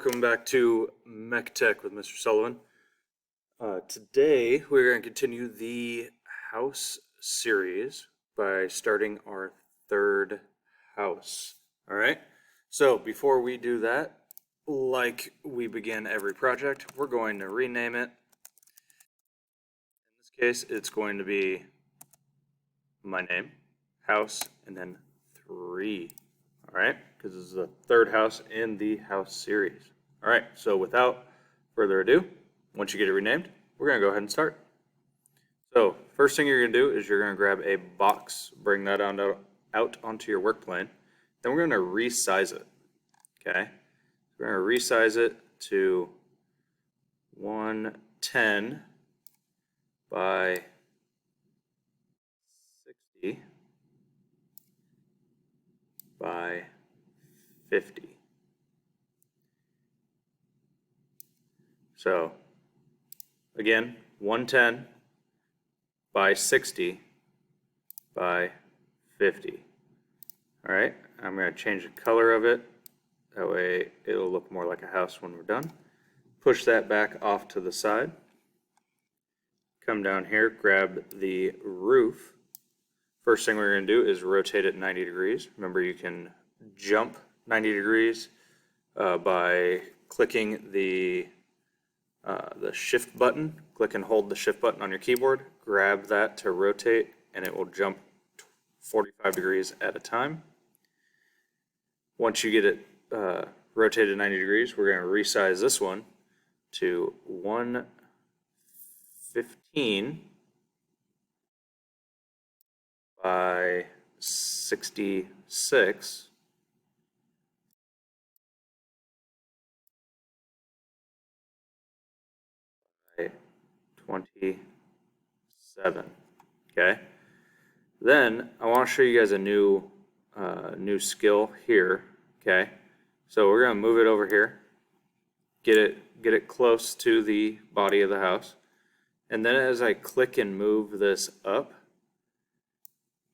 welcome back to Mech Tech with Mr. Sullivan. Today we're going to continue the house series by starting our third house. Alright, so before we do that, like we begin every project, we're going to rename it. In this case, it's going to be my name, house, and then 3. Alright, because this is the third house in the house series. Alright, so without further ado, once you get it renamed, we're going to go ahead and start. So, first thing you're going to do is you're going to grab a box, bring that out onto your work plane. Then we're going to resize it. Okay, we're going to resize it to 110 by 60 by 50. So again, 110 by 60 by 50. All right, I'm going to change the color of it. That way it'll look more like a house when we're done. Push that back off to the side. Come down here, grab the roof. First thing we're going to do is rotate it 90 degrees. Remember, you can jump 90 degrees by clicking the shift button. Click and hold the shift button on your keyboard. Grab that to rotate, and it will jump 45 degrees at a time. Once you get it rotated 90 degrees, we're going to resize this one to 115 by 66 by 27. Okay. Then I want to show you guys a new skill here. Okay. So we're going to move it over here. Get it close to the body of the house. And then as I click and move this up,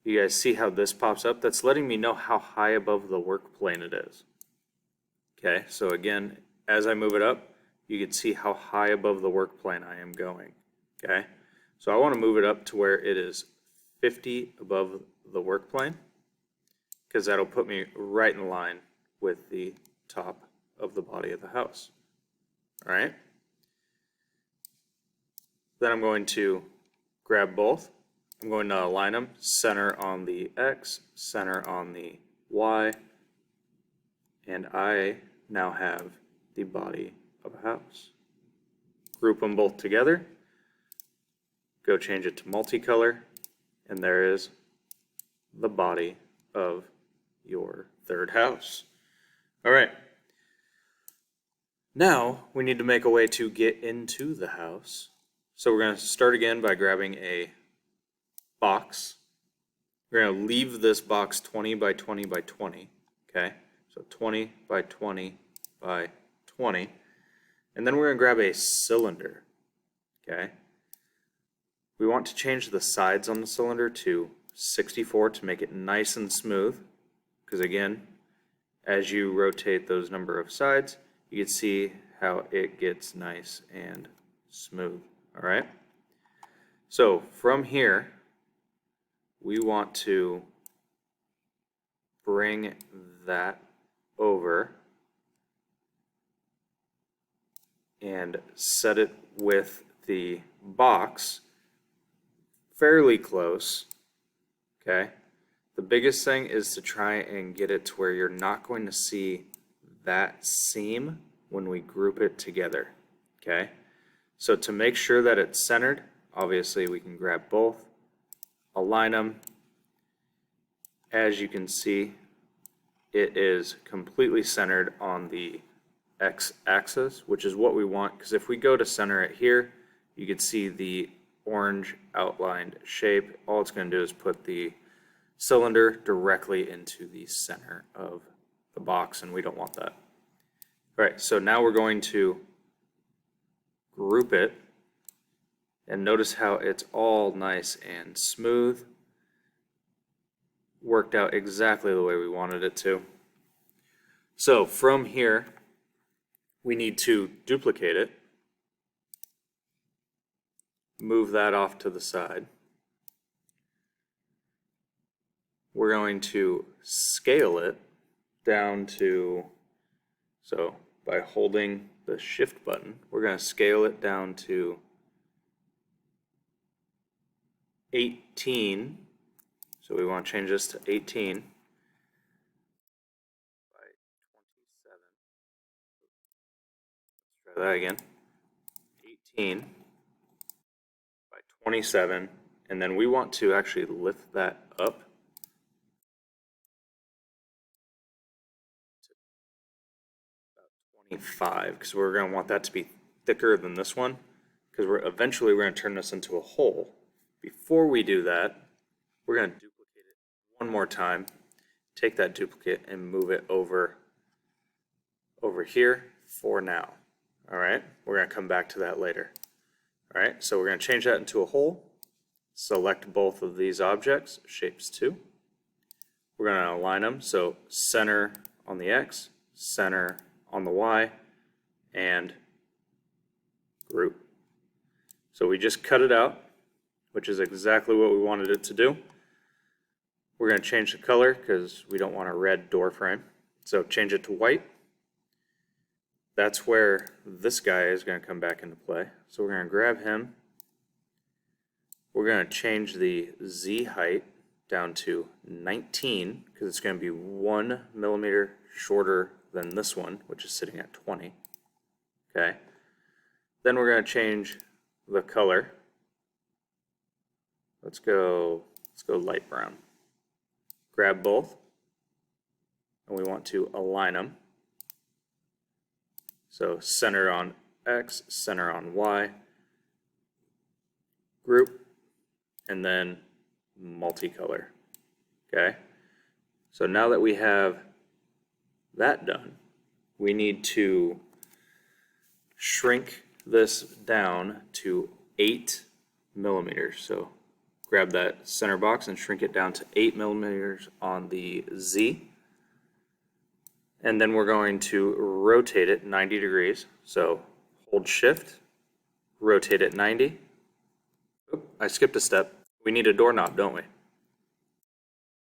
you guys see how this pops up? That's letting me know how high above the work plane it is. Okay, so again, as I move it up, you can see how high above the work plane I am going. Okay, so I want to move it up to where it is 50 above the work plane, because that'll put me right in line with the top of the body of the house. All right. Then I'm going to grab both. I'm going to align them, center on the X, center on the Y, and I now have the body of a house. Group them both together, go change it to multicolor, and there is the body of your third house. All right. Now we need to make a way to get into the house. So we're going to start again by grabbing a box. We're going to leave this box 20 by 20 by 20. Okay, so 20 by 20 by 20. And then we're going to grab a cylinder. Okay, we want to change the sides on the cylinder to 64 to make it nice and smooth. Because again, as you rotate those number of sides, you can see how it gets nice and smooth. All right. So from here, we want to bring that over and set it with the box fairly close. Okay. The biggest thing is to try and get it to where you're not going to see that seam when we group it together. Okay. So to make sure that it's centered, obviously we can grab both, align them. As you can see, it is completely centered on the X-axis, which is what we want, because if we go to center it here, you can see the orange outlined shape. All it's going to do is put the cylinder directly into the center of the box, and we don't want that. All right, so now we're going to group it, and notice how it's all nice and smooth. Worked out exactly the way we wanted it to. So from here, we need to duplicate it, move that off to the side. We're going to scale it down to, so by holding the shift button, we're going to scale it down to 18. So we want to change this to 18 by 27. Let's try that again. 18 by 27, and then we want to actually lift that up to about 25, because we're going to want that to be thicker than this one, because eventually we're going to turn this into a hole. Before we do that, we're going to duplicate it one more time, take that duplicate and move it over here for now. All right, we're going to come back to that later. All right, so we're going to change that into a hole, select both of these objects, shapes 2. We're going to align them, so center on the X, center on the Y, and group. So we just cut it out, which is exactly what we wanted it to do. We're going to change the color because we don't want a red door frame. So change it to white. That's where this guy is going to come back into play. So we're going to grab him. We're going to change the Z height down to 19 because it's going to be 1 millimeter shorter than this one, which is sitting at 20. Okay. Then we're going to change the color. Let's go light brown. Grab both, and we want to align them. So center on X, center on Y, group, and then multicolor. Okay? So now that we have that done, we need to shrink this down to 8 millimeters. So grab that center box and shrink it down to 8 millimeters on the Z. And then we're going to rotate it 90 degrees. So hold shift, rotate it 90. Oop, I skipped a step. We need a doorknob, don't we?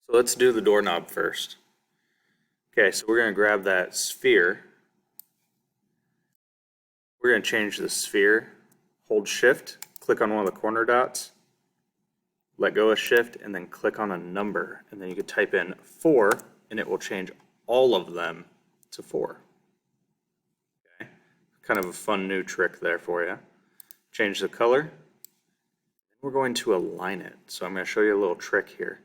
So let's do the doorknob first. Okay, so we're going to grab that sphere. We're going to change the sphere, hold shift, click on one of the corner dots, let go of shift, and then click on a number. And then you could type in 4, and it will change all of them to 4. Okay, kind of a fun new trick there for you. Change the color. We're going to align it. So I'm going to show you a little trick here.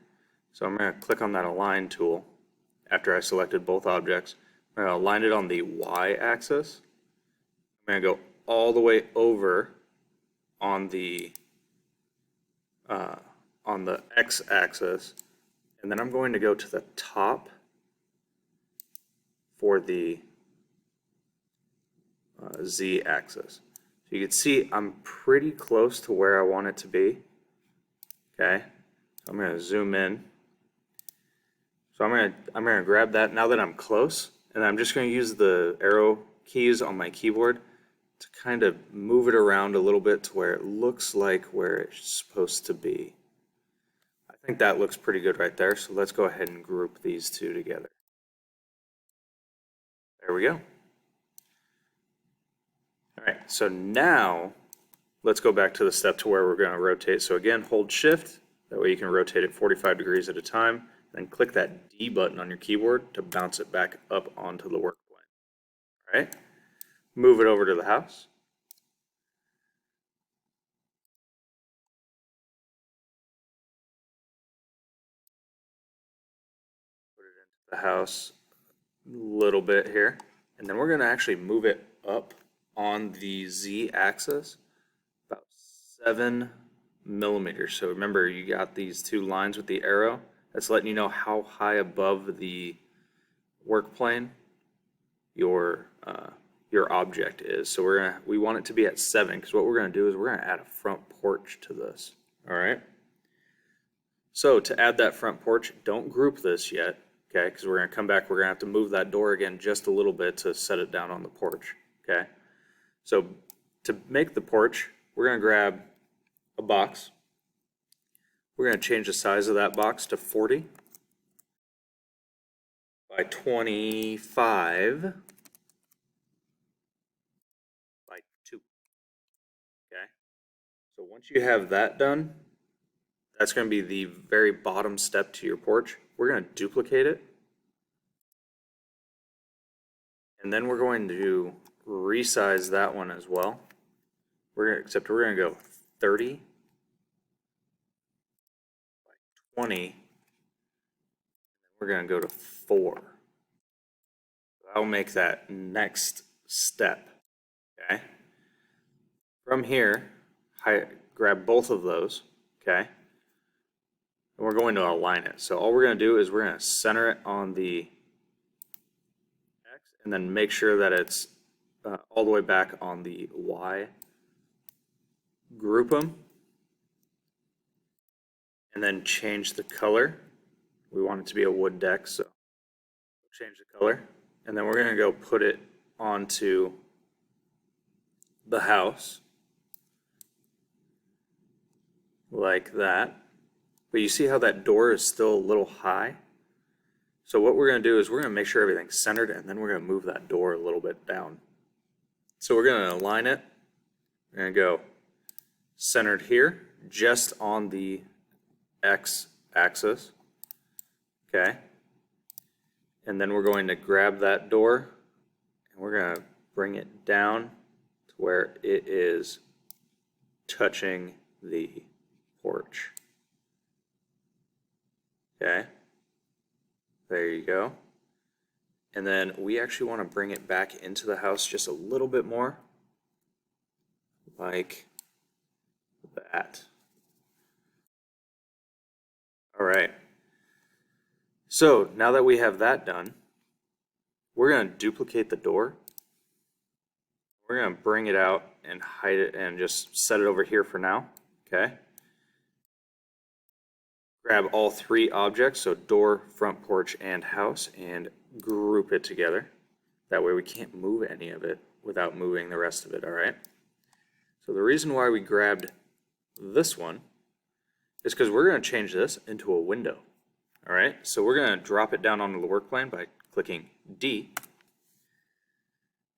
So I'm going to click on that align tool after I selected both objects. I'm going to align it on the Y axis. I'm going to go all the way over on the X axis, and then I'm going to go to the top for the Z axis. So you can see I'm pretty close to where I want it to be. Okay, so I'm going to zoom in. So I'm going to grab that now that I'm close, and I'm just going to use the arrow keys on my keyboard to kind of move it around a little bit to where it looks like where it's supposed to be. I think that looks pretty good right there, so let's go ahead and group these two together. There we go. All right, so now let's go back to the step to where we're going to rotate. So again, hold shift, that way you can rotate it 45 degrees at a time, then click that D button on your keyboard to bounce it back up onto the work plane. All right, move it over to the house. Put it into the house a little bit here, and then we're going to actually move it up on the Z axis about 7 millimeters. So remember, you got these two lines with the arrow. That's letting you know how high above the work plane your object is. So we want it to be at 7, because what we're going to do is we're going to add a front porch to this. All right. So to add that front porch, don't group this yet, okay? Because we're going to come back. We're going to have to move that door again just a little bit to set it down on the porch. Okay, so to make the porch, we're going to grab a box. We're going to change the size of that box to 40 by 25 by 2. Okay, so once you have that done, that's going to be the very bottom step to your porch. We're going to duplicate it, and then we're going to resize that one as well. Except we're going to go 30 by 20. We're going to go to 4. I'll make that next step. Okay. From here, grab both of those. Okay. And we're going to align it. So all we're going to do is we're going to center it on the X and then make sure that it's all the way back on the Y. Group them and then change the color. We want it to be a wood deck, so change the color. And then we're going to go put it onto the house like that. But you see how that door is still a little high? So what we're going to do is we're going to make sure everything's centered, and then we're going to move that door a little bit down. So we're going to align it. We're going to go centered here, just on the X axis. Okay. And then we're going to grab that door and we're going to bring it down to where it is touching the porch. Okay. There you go. And then we actually want to bring it back into the house just a little bit more, like that. All right. So now that we have that done, we're going to duplicate the door. We're going to bring it out and hide it and just set it over here for now. Okay. Grab all 3 objects, so door, front porch, and house, and group it together. That way we can't move any of it without moving the rest of it, all right? So the reason why we grabbed this one is because we're going to change this into a window, all right? So we're going to drop it down onto the work plane by clicking D.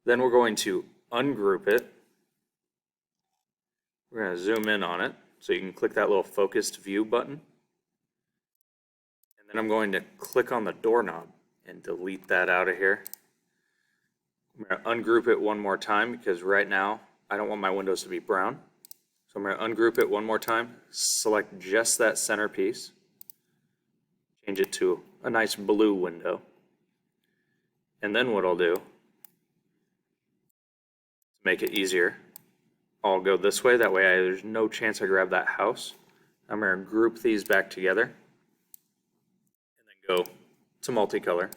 Then we're going to ungroup it. We're going to zoom in on it, so you can click that little focused view button. And then I'm going to click on the doorknob and delete that out of here. I'm going to ungroup it one more time because right now I don't want my windows to be brown. So I'm going to ungroup it one more time, select just that center piece, change it to a nice blue window. And then what I'll do, to make it easier, I'll go this way, that way there's no chance I grab that house. I'm going to group these back together and then go to multicolor.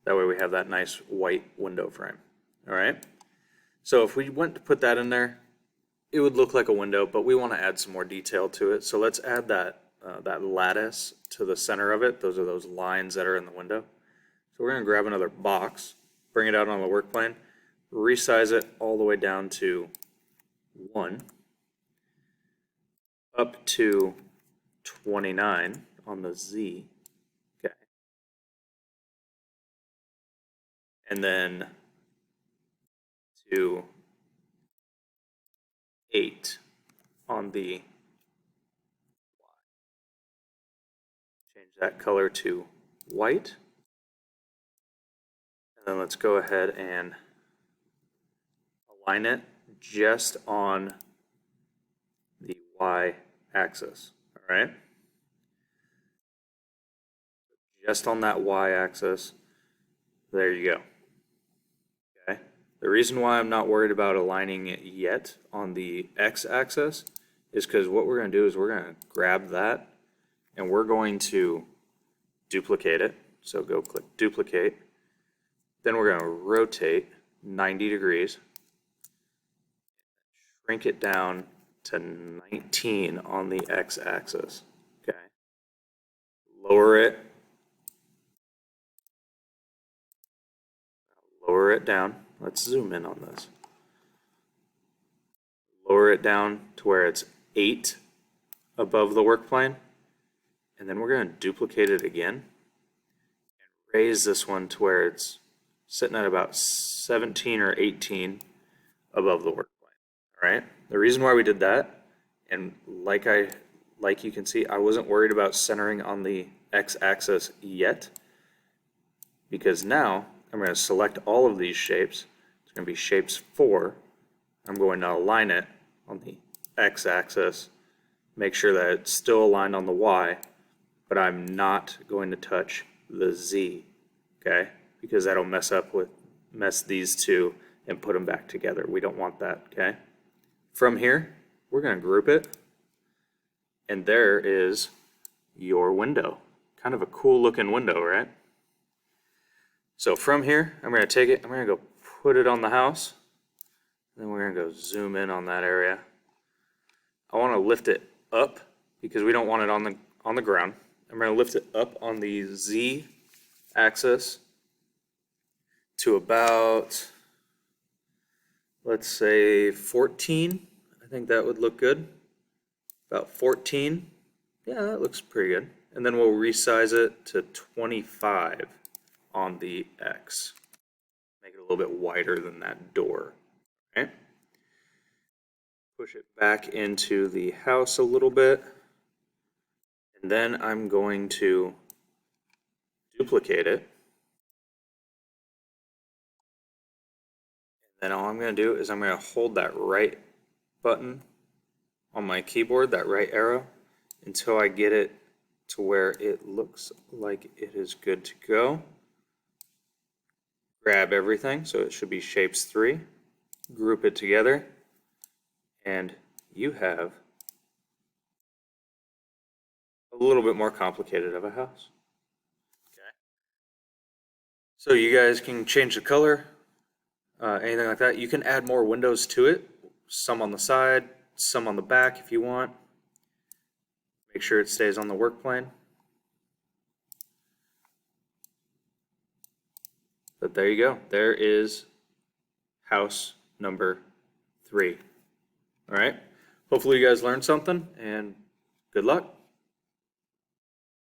That way we have that nice white window frame. All right. So if we went to put that in there, it would look like a window, but we want to add some more detail to it. So let's add that lattice to the center of it. Those are those lines that are in the window. So we're going to grab another box, bring it out on the work plane, resize it all the way down to 1, up to 29 on the Z. Okay. And then to 8 on the Y. Change that color to white. And then let's go ahead and align it just on the Y axis. All right. Just on that Y axis. There you go. Okay. The reason why I'm not worried about aligning it yet on the X axis is because what we're going to do is we're going to grab that and we're going to duplicate it. So go click duplicate. Then we're going to rotate 90 degrees, shrink it down to 19 on the X axis. Okay. Lower it. Lower it down. let's zoom in on this. Lower it down to where it's 8 above the work plane, and then we're going to duplicate it again and raise this one to where it's sitting at about 17 or 18 above the work plane. All right. The reason why we did that, and like you can see, I wasn't worried about centering on the x-axis yet, because now I'm going to select all of these shapes. It's going to be shapes 4. I'm going to align it on the x-axis, make sure that it's still aligned on the y, but I'm not going to touch the z, okay? Because that'll mess these two and put them back together. We don't want that, okay? From here, we're going to group it, and there is your window. Kind of a cool looking window, right? So from here, I'm going to take it, I'm going to go put it on the house, and then we're going to go zoom in on that area. I want to lift it up because we don't want it on the ground. I'm going to lift it up on the Z axis to about, let's say 14. I think that would look good. About 14. Yeah, that looks pretty good. And then we'll resize it to 25 on the X. Make it a little bit wider than that door. Okay. Push it back into the house a little bit. And then I'm going to duplicate it. And then all I'm going to do is I'm going to hold that right button on my keyboard, that right arrow, until I get it to where it looks like it is good to go. Grab everything, so it should be shapes 3, group it together, and you have a little bit more complicated of a house. Okay. So you guys can change the color, anything like that. You can add more windows to it, some on the side, some on the back if you want. Make sure it stays on the work plane. But there you go. There is house number 3. All right. Hopefully you guys learned something, and good luck.